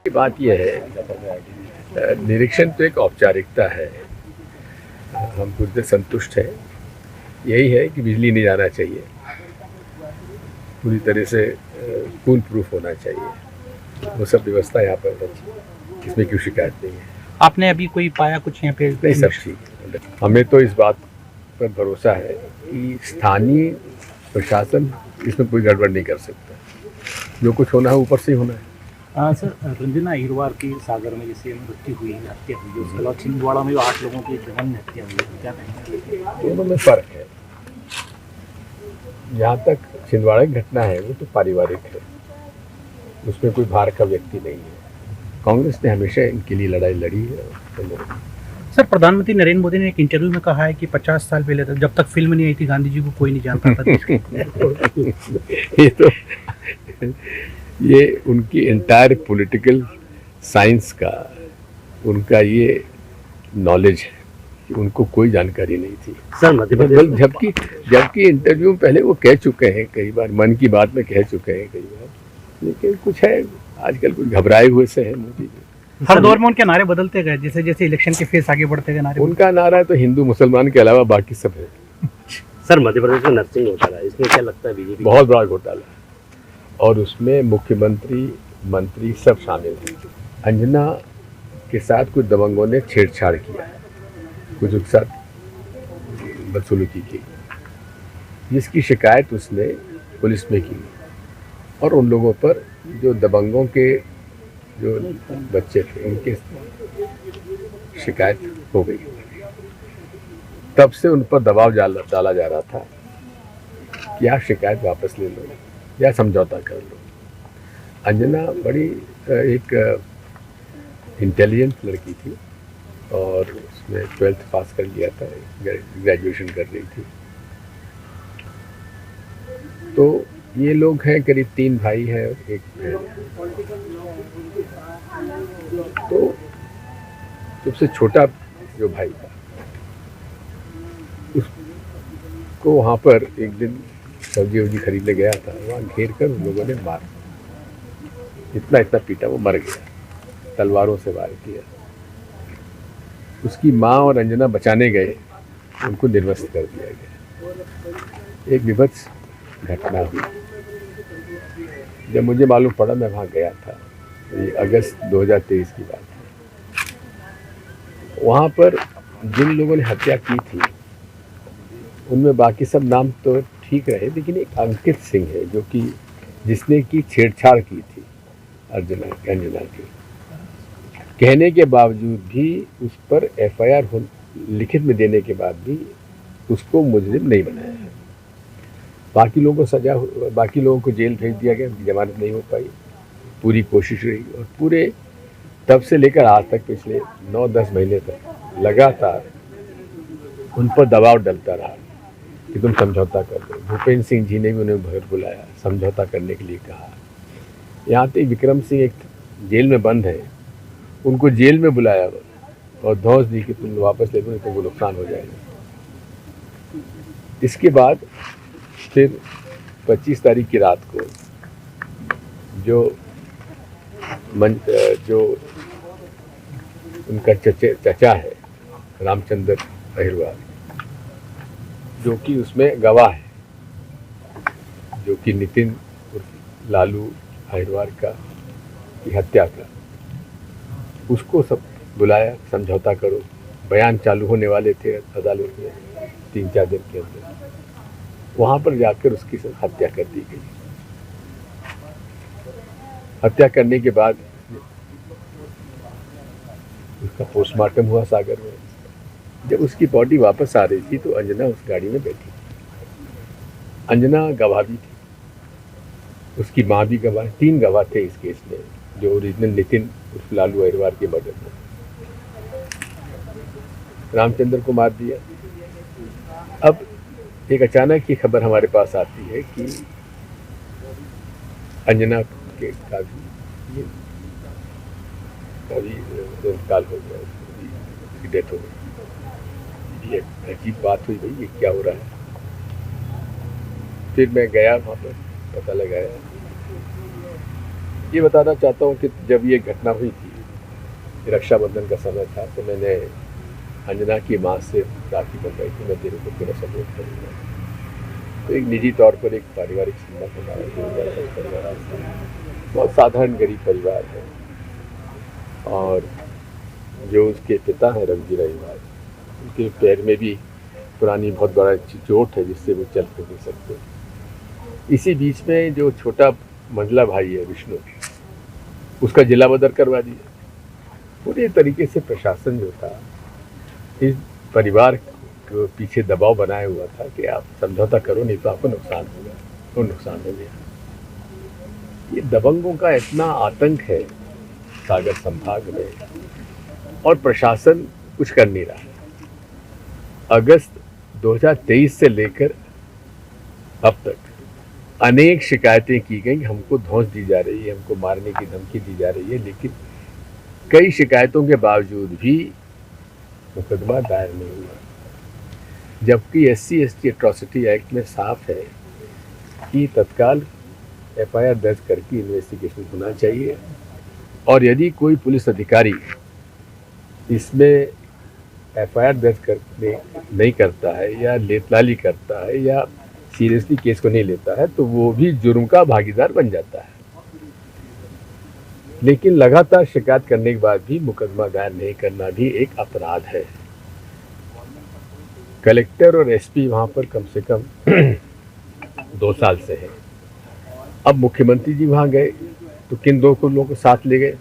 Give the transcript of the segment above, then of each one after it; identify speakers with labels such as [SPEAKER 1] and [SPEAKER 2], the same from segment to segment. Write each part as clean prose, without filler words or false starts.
[SPEAKER 1] बात यह है, निरीक्षण तो एक औपचारिकता है। हम खुद से संतुष्ट हैं। यही है कि बिजली नहीं जाना चाहिए, पूरी तरह से फुल प्रूफ होना चाहिए। वो सब व्यवस्था यहाँ पर होनी चाहिए, इसमें कोई शिकायत नहीं है।
[SPEAKER 2] आपने अभी कोई पाया कुछ यहाँ पे?
[SPEAKER 1] नहीं, सब ठीक है। हमें तो इस बात पर भरोसा है कि स्थानीय प्रशासन इसमें कोई गड़बड़ नहीं कर सकता। जो कुछ होना है ऊपर से ही होना है।
[SPEAKER 3] सर, रंजना अहिरवार की सागर में जैसे मृत्यु हुई, हत्या हुई, उसके अलावा छिंदवाड़ा में 8 लोगों की जघन्य हत्या हुई, क्या कहेंगे?
[SPEAKER 1] दोनों में फर्क है। जहाँ तक छिंदवाड़ा की घटना है वो तो पारिवारिक है, उसमें कोई बाहर का व्यक्ति नहीं है। कांग्रेस ने हमेशा इनके लिए लड़ाई लड़ी है।
[SPEAKER 2] सर, प्रधानमंत्री नरेंद्र मोदी ने एक इंटरव्यू में कहा है कि 50 साल पहले तक, जब तक फिल्म नहीं आई थी, गांधी जी को कोई नहीं जानता था।
[SPEAKER 1] ये उनकी एंटायर पॉलिटिकल साइंस का उनका ये नॉलेज है कि उनको कोई जानकारी नहीं थी।
[SPEAKER 4] सर, मध्य प्रदेश
[SPEAKER 1] जबकि इंटरव्यू में पहले वो कह चुके हैं कई बार, मन की बात में कह चुके हैं कई बार, लेकिन कुछ है आजकल कुछ घबराए हुए से है मोदी जी।
[SPEAKER 2] हर दौर में उनके नारे बदलते गए, जैसे जैसे इलेक्शन के फेस आगे बढ़ते गए नारे।
[SPEAKER 1] उनका नारा तो हिंदू मुसलमान के अलावा बाकी सब है।
[SPEAKER 4] सर, मध्य प्रदेश में नर्सिंग घोटाला, इसमें क्या लगता है बीजेपी?
[SPEAKER 1] बहुत बड़ा घोटाला है और उसमें मुख्यमंत्री, मंत्री सब शामिल हैं। अंजना के साथ कुछ दबंगों ने छेड़छाड़ किया, कुछ उसके साथ बदसलूकी की, जिसकी शिकायत उसने पुलिस में की और उन लोगों पर, जो दबंगों के जो बच्चे थे, उनके शिकायत हो गई। तब से उन पर दबाव डाला जा रहा था कि आप शिकायत वापस ले लो या समझौता कर लो। अंजना बड़ी एक इंटेलिजेंट लड़की थी और उसने 12th पास कर लिया था, ग्रेजुएशन कर रही थी। तो ये लोग हैं, करीब 3 भाई हैं और 1 बहन। तो सबसे छोटा जो भाई था, उसको वहाँ पर एक दिन सब्जी वब्जी खरीदने गया था, वहाँ घेर कर उन लोगों ने मार, इतना पीटा, वो मर गया, तलवारों से वार किया। उसकी माँ और अंजना बचाने गए, उनको निर्वस्त्र कर दिया गया। एक विभत्स घटना हुई। जब मुझे मालूम पड़ा, मैं वहाँ गया था, ये अगस्त 2023 की बात है। वहाँ पर जिन लोगों ने हत्या की थी उनमें बाकी सब नाम तो ठीक रहे, लेकिन एक अंकित सिंह है जो कि जिसने की छेड़छाड़ की थी अंजना की, कहने के बावजूद भी उस पर FIR लिखित में देने के बाद भी उसको मुजरिम नहीं बनाया है। बाकी लोगों को बाकी लोगों को जेल भेज दिया गया, जमानत नहीं हो पाई। पूरी कोशिश रही और पूरे तब से लेकर आज तक पिछले 9-10 महीने तक लगातार उन पर दबाव डलता रहा कि तुम समझौता कर लो। भूपेंद्र सिंह जी ने भी उन्हें घर बुलाया, समझौता करने के लिए कहा। यहाँ तक विक्रम सिंह एक जेल में बंद है, उनको जेल में बुलाया और धौंस दी कि तुम वापस ले लो, तो वो नुकसान हो जाएगा। इसके बाद फिर 25 तारीख की रात को जो उनका चचा है रामचंद्र अहिरवार, जो कि उसमें गवाह है, जो कि नितिन लालू अहिरवार की हत्या का, उसको सब बुलाया, समझौता करो। बयान चालू होने वाले थे अदालत में 3-4 दिन के अंदर। वहाँ पर जाकर उसकी हत्या कर दी गई। हत्या करने के बाद उसका पोस्टमार्टम हुआ सागर में। जब उसकी बॉडी वापस आ रही थी तो अंजना उस गाड़ी में बैठी। अंजना गवाह भी थी, उसकी माँ भी गवाह, 3 गवाह थे इस केस में, जो ओरिजिनल नितिन उर्फ लालू अहिरवार के मर्डर में। रामचंद्र को मार दिया। अब एक अचानक की खबर हमारे पास आती है कि अंजना के का भी इंतकाल हो गया, उसकी डेथ हो गई। ये अजीब बात हुई, भाई ये क्या हो रहा है। फिर मैं गया वहाँ पर, पता लगाया ये बताना चाहता हूँ कि जब ये घटना हुई थी, रक्षाबंधन का समय था, तो मैंने अंजना की माँ से राखी बंधवाई थी, मैं तेरे को पूरा सपोर्ट करूँगा। तो एक निजी तौर पर एक पारिवारिक संबंध हमारा परिवार, बहुत साधारण गरीब परिवार है, और जो उसके पिता हैं रवजी रहीवाल, उनके पैर में भी पुरानी बहुत बड़ा चोट है जिससे वो चल फिर नहीं सकते। इसी बीच में जो छोटा मंडला भाई है विष्णु, उसका जिला बदर करवा दिया। पूरे तरीके से प्रशासन जो था इस परिवार को पीछे दबाव बनाया हुआ था कि आप समझौता करो नहीं तो आपको नुकसान होगा, तो नुकसान हो गया। ये दबंगों का इतना आतंक है सागर संभाग में, और प्रशासन कुछ कर नहीं रहा है। अगस्त 2023 से लेकर अब तक अनेक शिकायतें की गई, हमको धौंस दी जा रही है, हमको मारने की धमकी दी जा रही है, लेकिन कई शिकायतों के बावजूद भी मुकदमा दायर नहीं हुआ। जबकि SC/ST एट्रॉसिटी एक्ट में साफ है कि तत्काल FIR दर्ज करके इन्वेस्टिगेशन होना चाहिए, और यदि कोई पुलिस अधिकारी इसमें FIR दर्ज करने नहीं करता है या लेतलाली करता है या सीरियसली केस को नहीं लेता है, तो वो भी जुर्म का भागीदार बन जाता है। लेकिन लगातार शिकायत करने के बाद भी मुकदमा दायर नहीं करना भी एक अपराध है। कलेक्टर और SP वहाँ पर कम से कम 2 साल से है। अब मुख्यमंत्री जी वहाँ गए तो किन दो को लोगों को साथ ले गए?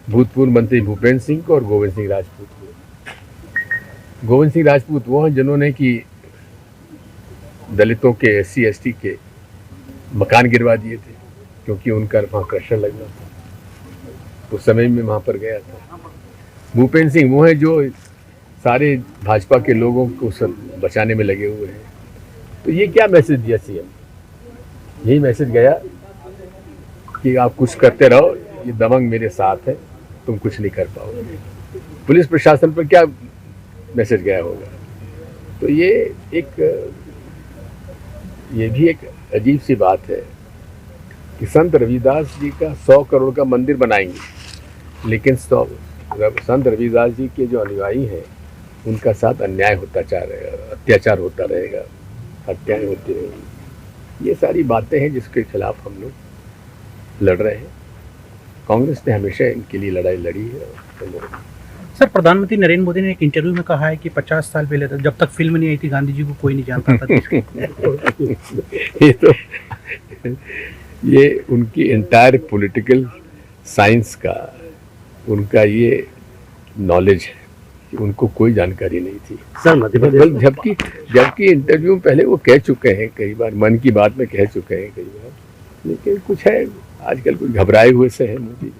[SPEAKER 1] भूतपूर्व मंत्री भूपेंद्र सिंह को और गोविंद सिंह राजपूत को। गोविंद सिंह राजपूत वो हैं जिन्होंने कि दलितों के SC/ST के मकान गिरवा दिए थे, क्योंकि उनका वहाँ क्रशर लगना था। उस समय में वहाँ पर गया था। भूपेंद्र सिंह वो हैं जो सारे भाजपा के लोगों को बचाने में लगे हुए हैं। तो ये क्या मैसेज दिया CM? यही मैसेज गया कि आप कुछ करते रहो, ये दबंग मेरे साथ है, तुम कुछ नहीं कर पाओगे। पुलिस प्रशासन पर क्या मैसेज गया होगा? तो ये भी एक अजीब सी बात है कि संत रविदास जी का 100 करोड़ का मंदिर बनाएंगे, लेकिन संत रविदास जी के जो अनुयायी हैं उनका साथ अन्याय होता रहेगा, अत्याचार होता रहेगा, हत्याएं होती रहेंगी। ये सारी बातें हैं जिसके खिलाफ हम लोग लड़ रहे हैं। कांग्रेस ने हमेशा इनके लिए लड़ाई लड़ी है।
[SPEAKER 2] सर, प्रधानमंत्री नरेंद्र मोदी ने एक इंटरव्यू में कहा है कि 50 साल पहले तक जब तक फिल्म नहीं आई थी गांधी जी को कोई नहीं जानता था।
[SPEAKER 1] ये उनकी एंटायर पॉलिटिकल साइंस का उनका ये नॉलेज है कि उनको कोई जानकारी नहीं थी।
[SPEAKER 4] सर मध्य प्रदेश
[SPEAKER 1] जबकि इंटरव्यू में पहले वो कह चुके हैं कई बार, मन की बात में कह चुके हैं कई बार, लेकिन कुछ है आजकल कुछ घबराए हुए से है मोदी जी।